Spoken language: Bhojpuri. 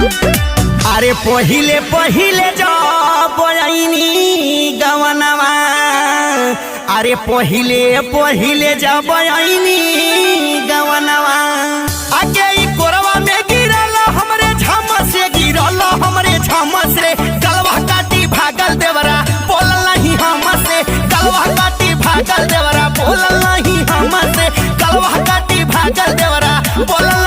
अरे पहिले पहिले जब आईनी गवनवा, अरे पहिले पहिले जब आईनी गवनवा, आगे ई कोरवा में गिरल हमरे झमस से गिरल हमरे झमस रे, गलवा काटी भागल देवरा बोलल नहीं हमसे, गलवा काटी भागल देवरा बोलल नहीं हमसे, गलवा काटी भागल देवरा बोलल